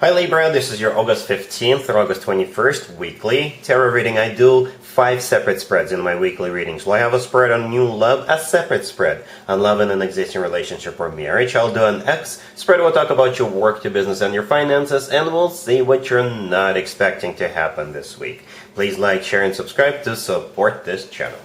Hi Libra, this is your August 15th through August 21st weekly tarot reading. I do 5 separate spreads in my weekly readings. Well, I have a spread on new love, a separate spread on love in an existing relationship or marriage. I'll do an X spread. We'll talk about your work, your business, and your finances, and we'll see what you're not expecting to happen this week. Please like, share, and subscribe to support this channel.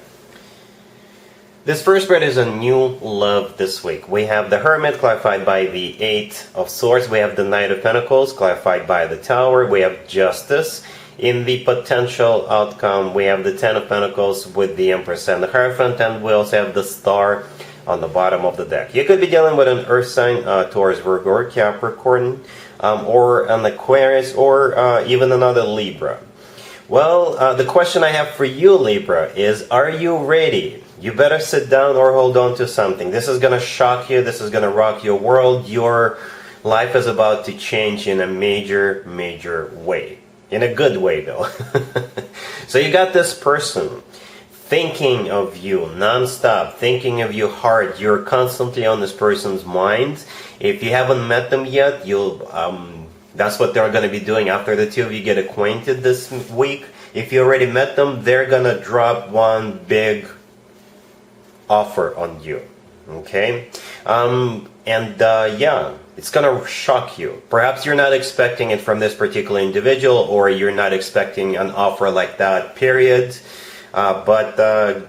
This first spread is a new love this week. We have the Hermit, clarified by the Eight of Swords. We have the Knight of Pentacles, clarified by the Tower. We have Justice. In the potential outcome, we have the Ten of Pentacles with the Empress and the Hierophant, and we also have the Star on the bottom of the deck. You could be dealing with an Earth sign, Taurus, Virgo, or Capricorn, or an Aquarius, or even another Libra. Well, the question I have for you, Libra, is are you ready? You better sit down or hold on to something. This is going to shock you. This is going to rock your world. Your life is about to change in a major, major way. In a good way, though. So you got this person thinking of you nonstop, thinking of you hard. You're constantly on this person's mind. If you haven't met them yet, that's what they're going to be doing after the two of you get acquainted this week. If you already met them, they're going to drop one big offer on you. Okay? Yeah, it's going to shock you. Perhaps you're not expecting it from this particular individual, or you're not expecting an offer like that, period. But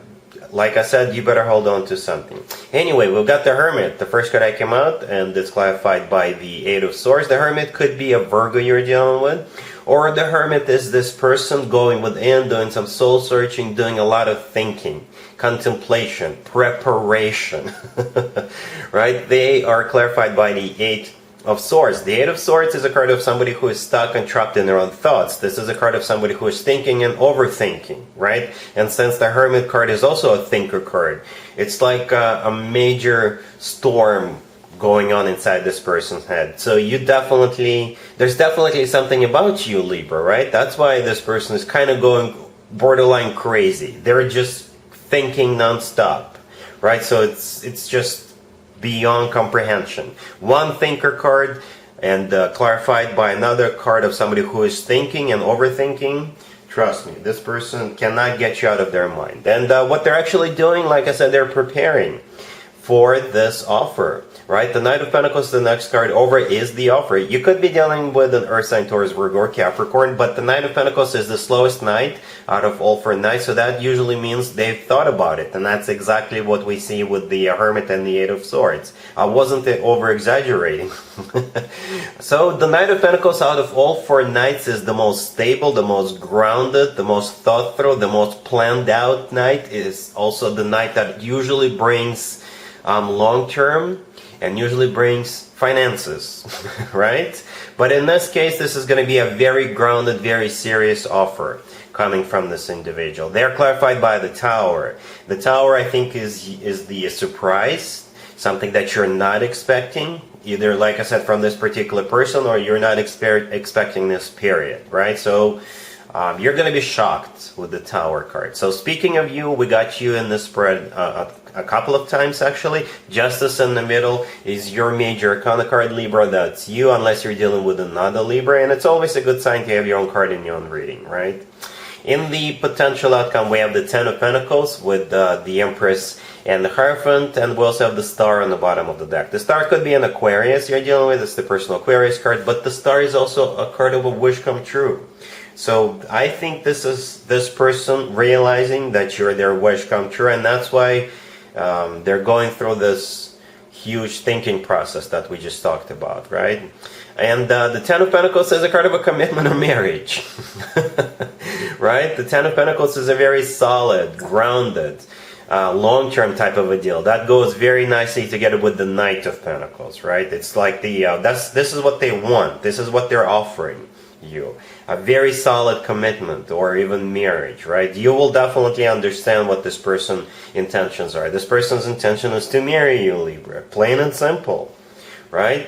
like I said, you better hold on to something. Anyway, we've got the Hermit, the first card that came out, and it's clarified by the Eight of Swords. The Hermit could be a Virgo you're dealing with, or the Hermit is this person going within, doing some soul searching, doing a lot of thinking, contemplation, preparation. Right? They are clarified by the Eight of Swords. The Eight of Swords is a card of somebody who is stuck and trapped in their own thoughts. This is a card of somebody who is thinking and overthinking, right? And since the Hermit card is also a thinker card, it's like a major storm going on inside this person's head. So there's definitely something about you, Libra, right? That's why this person is kind of going borderline crazy. They're just thinking nonstop, right? So it's just beyond comprehension. One thinker card and clarified by another card of somebody who is thinking and overthinking. Trust me, this person cannot get you out of their mind. And what they're actually doing, like I said, they're preparing for this offer, right? The Knight of Pentacles, the next card over, is the offer. You could be dealing with an Earth sign, Taurus, Virgo, or Capricorn, but the Knight of Pentacles is the slowest knight out of all 4 knights, so that usually means they've thought about it, and that's exactly what we see with the Hermit and the Eight of Swords. I wasn't over-exaggerating. So the Knight of Pentacles out of all 4 knights is the most stable, the most grounded, the most thought-through, the most planned-out knight. Is also the knight that usually brings long-term and usually brings finances, right? But in this case, this is going to be a very grounded, very serious offer coming from this individual. They're clarified by the Tower. The Tower, I think, is the surprise, something that you're not expecting, either, like I said, from this particular person, or you're not expecting this, period, right? So you're going to be shocked with the Tower card. So speaking of you, we got you in this spread a couple of times, actually. Justice in the middle is your major arcana card, Libra. That's you, unless you're dealing with another Libra. And it's always a good sign to have your own card in your own reading, right? In the potential outcome, we have the Ten of Pentacles with the Empress and the Hierophant, and we also have the Star on the bottom of the deck. The Star could be an Aquarius you're dealing with. It's the personal Aquarius card, but the Star is also a card of a wish come true. So I think this is this person realizing that you're their wish come true, and that's why they're going through this huge thinking process that we just talked about, right? And the Ten of Pentacles is a card of a commitment or marriage, right? The Ten of Pentacles is a very solid, grounded, long-term type of a deal. That goes very nicely together with the Knight of Pentacles, right? It's like this is what they want. This is what they're offering you. A very solid commitment or even marriage, right? You will definitely understand what this person's intentions are. This person's intention is to marry you, Libra. Plain and simple, right?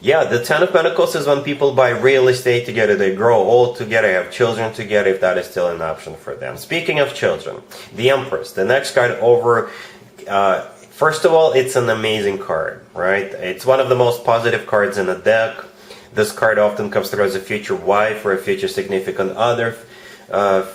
Yeah, the Ten of Pentacles is when people buy real estate together, they grow old together, have children together, if that is still an option for them. Speaking of children, the Empress, the next card over, first of all, it's an amazing card, right? It's one of the most positive cards in the deck. This card often comes through as a future wife or a future significant other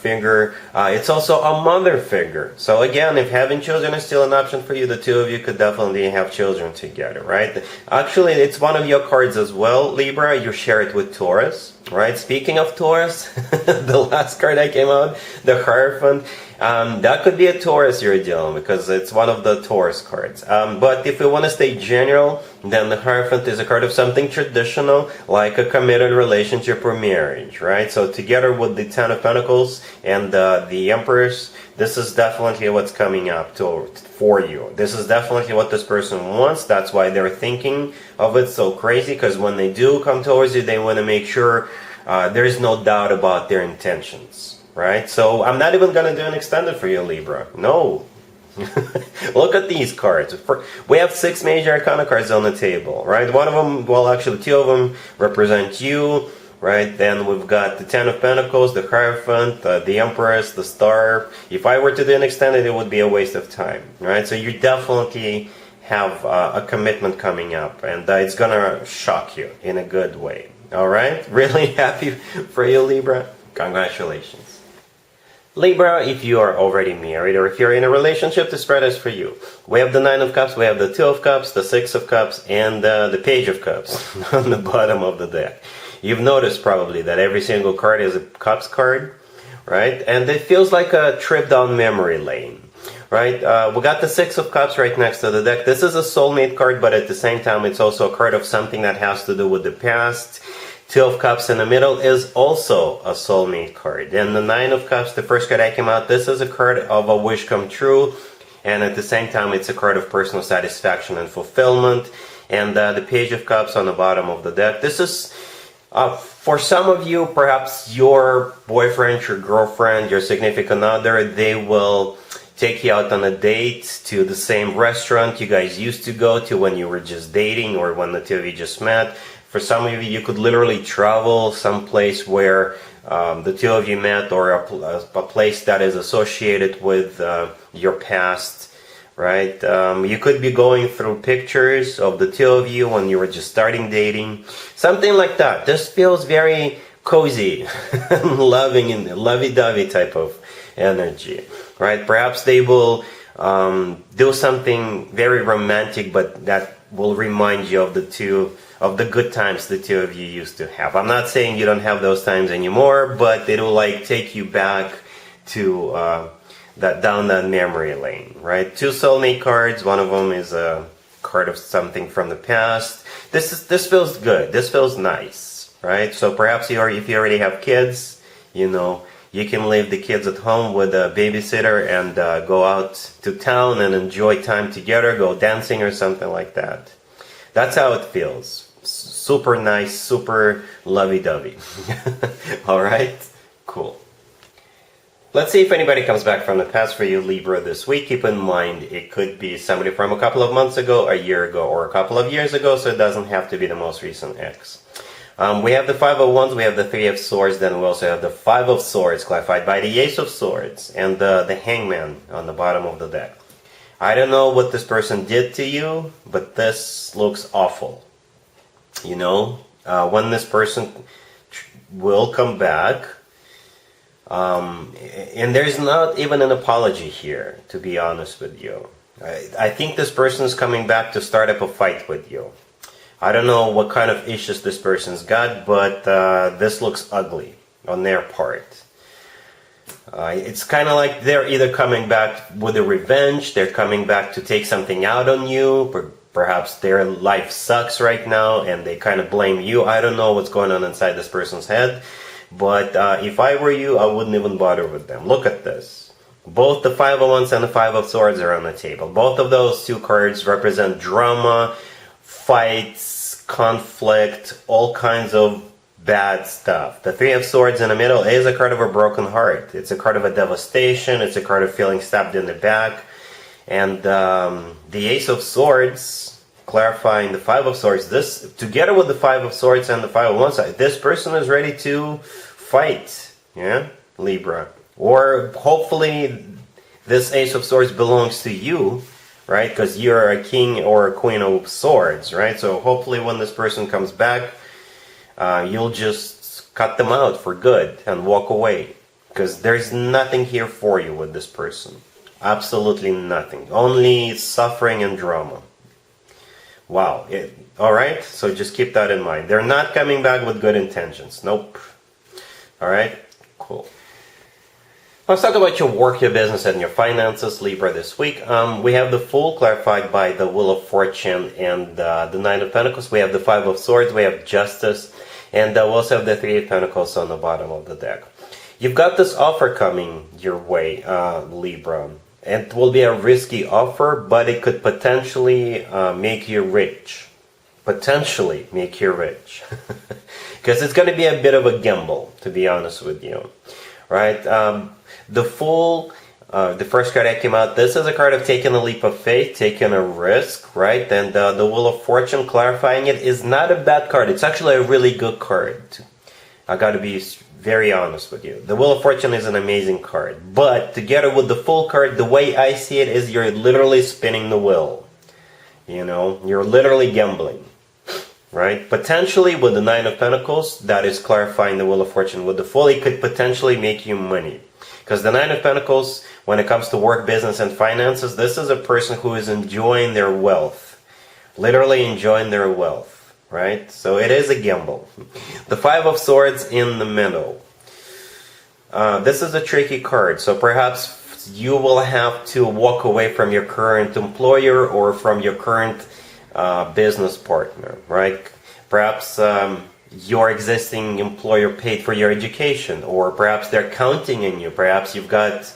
figure. It's also a mother figure. So again, if having children is still an option for you, the two of you could definitely have children together, right? Actually, it's one of your cards as well, Libra. You share it with Taurus, right? Speaking of Taurus, the last card that came out, the Hierophant, that could be a Taurus you're dealing with, because it's one of the Taurus cards. But if we want to stay general, then the Hierophant is a card of something traditional, like a committed relationship or marriage, right? So together with the Ten of Pentacles and the Empress, this is definitely what's coming up for you. This is definitely what this person wants. That's why they're thinking of it so crazy, because when they do come towards you, they want to make sure there's no doubt about their intentions. Right? So I'm not even going to do an extended for you, Libra. No. Look at these cards. We have 6 major arcana cards on the table, right? One of them, well, actually 2 of them represent you, right? Then we've got the Ten of Pentacles, the Hierophant, the Empress, the Star. If I were to do an extended, it would be a waste of time, right? So you definitely have a commitment coming up, and it's going to shock you in a good way. All right? Really happy for you, Libra. Congratulations. Libra, if you are already married or if you're in a relationship, the spread is for you. We have the Nine of Cups, we have the Two of Cups, the Six of Cups, and the Page of Cups on the bottom of the deck. You've noticed probably that every single card is a Cups card, right? And it feels like a trip down memory lane, right? We got the Six of Cups right next to the deck. This is a soulmate card, but at the same time, it's also a card of something that has to do with the past. Two of Cups in the middle is also a soulmate card. And the Nine of Cups, the first card that came out, this is a card of a wish come true. And at the same time, it's a card of personal satisfaction and fulfillment. And the Page of Cups on the bottom of the deck. This is, for some of you, perhaps your boyfriend, your girlfriend, your significant other, they will take you out on a date to the same restaurant you guys used to go to when you were just dating or when the two of you just met. For some of you, you could literally travel someplace where the two of you met, or a place that is associated with your past, right? You could be going through pictures of the two of you when you were just starting dating. Something like that. This feels very cozy, loving, and lovey-dovey type of energy, right? Perhaps they will do something very romantic, but that will remind you of the good times the two of you used to have. I'm not saying you don't have those times anymore, but it'll like take you back to down that memory lane, right? 2 soulmate cards. One of them is a card of something from the past. This feels good. This feels nice, right? So perhaps if you already have kids, you know, you can leave the kids at home with a babysitter and go out to town and enjoy time together, go dancing or something like that. That's how it feels. Super nice, super lovey-dovey. All right? Cool. Let's see if anybody comes back from the past for you, Libra, this week. Keep in mind, it could be somebody from a couple of months ago, a year ago, or a couple of years ago, so it doesn't have to be the most recent ex. We have the Five of Wands, we have the Three of Swords, then we also have the Five of Swords, clarified by the Ace of Swords, and the Hangman on the bottom of the deck. I don't know what this person did to you, but this looks awful. You know, when this person will come back, and there's not even an apology here, to be honest with you. I think this person is coming back to start up a fight with you. I don't know what kind of issues this person's got, but this looks ugly on their part. It's kind of like they're either coming back with a revenge, they're coming back to take something out on you, perhaps their life sucks right now and they kind of blame you. I don't know what's going on inside this person's head, but if I were you, I wouldn't even bother with them. Look at this. Both the Five of Wands and the Five of Swords are on the table. Both of those two cards represent drama, fights, conflict, all kinds of bad stuff. The Three of Swords in the middle is a card of a broken heart. It's a card of a devastation. It's a card of feeling stabbed in the back. And the Ace of Swords, clarifying the Five of Swords, this, together with the Five of Swords and the Five of Wands, this person is ready to fight, yeah, Libra. Or hopefully this Ace of Swords belongs to you, right? Because you're a king or a queen of swords, right? So hopefully when this person comes back, you'll just cut them out for good and walk away. Because there's nothing here for you with this person. Absolutely nothing. Only suffering and drama. Wow. Alright, so just keep that in mind. They're not coming back with good intentions. Nope. Alright, cool. Let's talk about your work, your business, and your finances, Libra, this week. We have the Fool clarified by the Wheel of Fortune and the Nine of Pentacles. We have the Five of Swords. We have Justice. And we also have the Three of Pentacles on the bottom of the deck. You've got this offer coming your way, Libra. And it will be a risky offer, but it could potentially make you rich. Potentially make you rich. Because it's going to be a bit of a gamble, to be honest with you. Right? The Fool, the first card that came out, this is a card of taking a leap of faith, taking a risk, right? And the Wheel of Fortune, clarifying it, is not a bad card. It's actually a really good card. I got to be very honest with you. The Wheel of Fortune is an amazing card. But together with the Fool card, the way I see it is you're literally spinning the wheel. You know, you're literally gambling. Right? Potentially with the Nine of Pentacles, that is clarifying the Wheel of Fortune. With the Fool, it could potentially make you money. Because the Nine of Pentacles, when it comes to work, business, and finances, this is a person who is enjoying their wealth. Literally enjoying their wealth. Right? So it is a gamble. The Five of Swords in the middle. This is a tricky card. So perhaps you will have to walk away from your current employer or from your current business partner, right? Perhaps your existing employer paid for your education, or perhaps they're counting on you. Perhaps you've got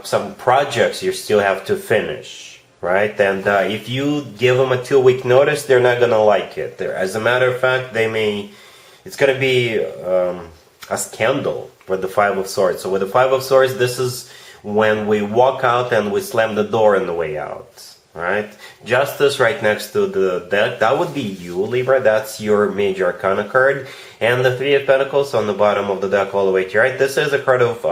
some projects you still have to finish, right? And if you give them a 2-week notice, they're not gonna like it. As a matter of fact, it's gonna be a scandal with the Five of Swords. So with the Five of Swords, this is when we walk out and we slam the door on the way out. Right? Justice right next to the deck. That would be you, Libra. That's your major arcana card. And the Three of Pentacles on the bottom of the deck all the way to your right. This is a card of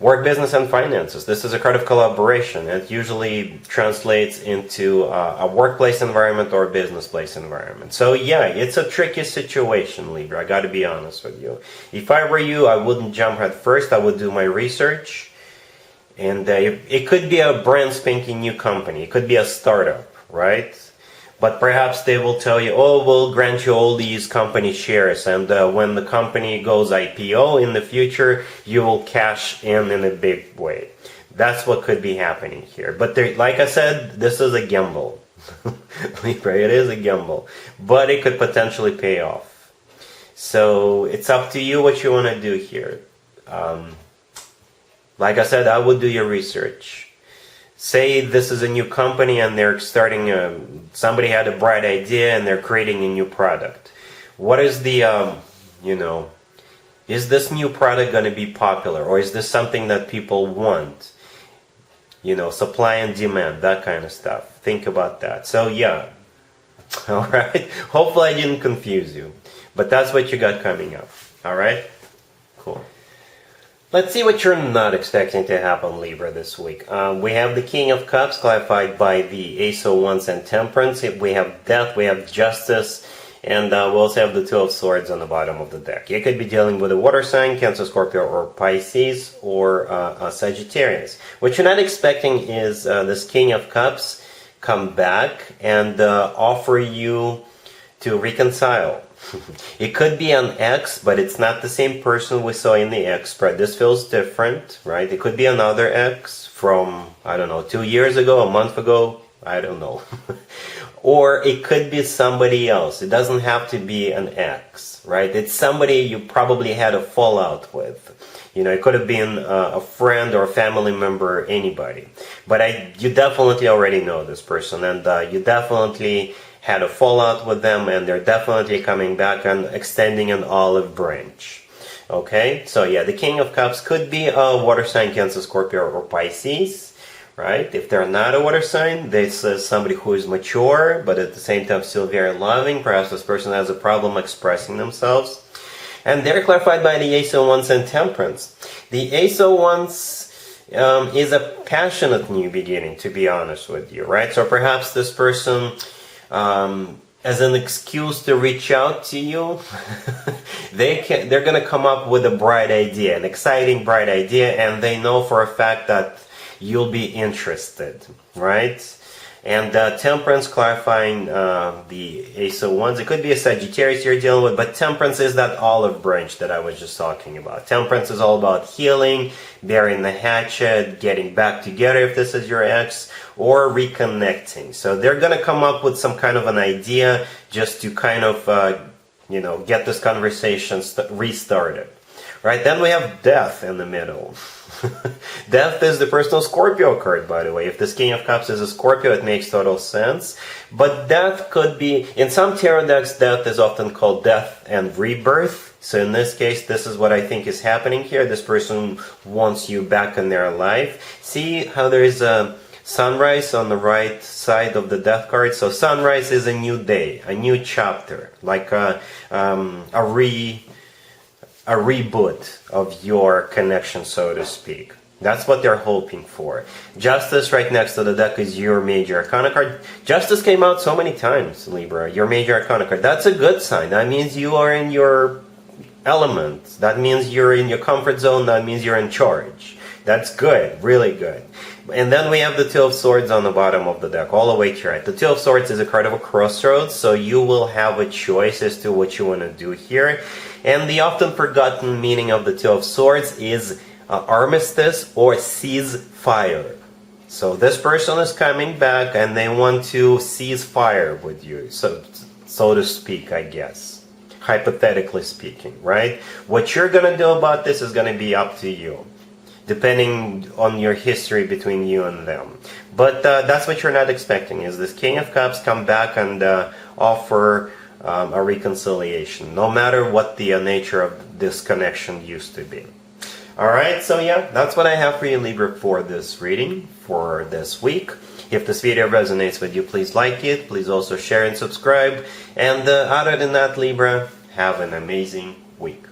work, business, and finances. This is a card of collaboration. It usually translates into a workplace environment or a business place environment. So yeah, it's a tricky situation, Libra. I got to be honest with you. If I were you, I wouldn't jump head first. I would do my research. And it could be a brand spanking new company. It could be a startup, right? But perhaps they will tell you, oh, we'll grant you all these company shares. And when the company goes IPO in the future, you will cash in a big way. That's what could be happening here. But like I said, this is a gamble. Libra, it is a gamble. But it could potentially pay off. So it's up to you what you want to do here. Like I said, I would do your research. Say this is a new company and they're starting, somebody had a bright idea and they're creating a new product. What is the, is this new product going to be popular? Or is this something that people want? Supply and demand, that kind of stuff. Think about that. So yeah, alright. Hopefully I didn't confuse you. But that's what you got coming up. Alright? Cool. Let's see what you're not expecting to happen, Libra, this week. We have the King of Cups, clarified by the Ace of Wands and Temperance. We have Death, we have Justice, and we also have the Two of Swords on the bottom of the deck. You could be dealing with a water sign, Cancer, Scorpio, or Pisces, or a Sagittarius. What you're not expecting is this King of Cups come back and offer you to reconcile. It could be an ex, but it's not the same person we saw in the ex spread. This feels different, right? It could be another ex from, I don't know, 2 years ago, a month ago, I don't know. Or it could be somebody else. It doesn't have to be an ex, right? It's somebody you probably had a fallout with. It could have been a friend or a family member, anybody. But you definitely already know this person, and you definitely had a fallout with them, and they're definitely coming back and extending an olive branch. Okay, so yeah, the King of Cups could be a water sign, Cancer, Scorpio, or Pisces, right? If they're not a water sign, this is somebody who is mature, but at the same time still very loving. Perhaps this person has a problem expressing themselves. And they're clarified by the Ace of Wands and Temperance. The Ace of Wands is a passionate new beginning, to be honest with you, right? So perhaps this person as an excuse to reach out to you, they're going to come up with a bright idea, an exciting bright idea, and they know for a fact that you'll be interested, right? And Temperance, clarifying the Ace of Wands. It could be a Sagittarius you're dealing with, but Temperance is that olive branch that I was just talking about. Temperance is all about healing, burying the hatchet, getting back together if this is your ex, or reconnecting. So they're going to come up with some kind of an idea just to kind of, get this conversation restarted. Right? Then we have Death in the middle. Death is the personal Scorpio card, by the way. If this King of Cups is a Scorpio, it makes total sense. But Death could be, in some tarot decks, Death is often called Death and Rebirth. So in this case, this is what I think is happening here. This person wants you back in their life. See how there is a sunrise on the right side of the Death card? So sunrise is a new day, a new chapter, like a reboot of your connection, so to speak. That's what they're hoping for. Justice right next to the deck is your major arcana card. Justice came out so many times, Libra. Your major arcana card. That's a good sign. That means you are in your element. That means you're in your comfort zone. That means you're in charge. That's good. Really good. And then we have the Two of Swords on the bottom of the deck, all the way to your right. The Two of Swords is a card of a crossroads, so you will have a choice as to what you want to do here. And the often forgotten meaning of the Two of Swords is armistice or cease fire. So this person is coming back and they want to cease fire with you, so to speak, I guess. Hypothetically speaking, right? What you're going to do about this is going to be up to you, depending on your history between you and them. But that's what you're not expecting, is this King of Cups come back and offer a reconciliation, no matter what the nature of this connection used to be. Alright, so yeah, that's what I have for you, Libra, for this reading, for this week. If this video resonates with you, please like it. Please also share and subscribe. And other than that, Libra, have an amazing week.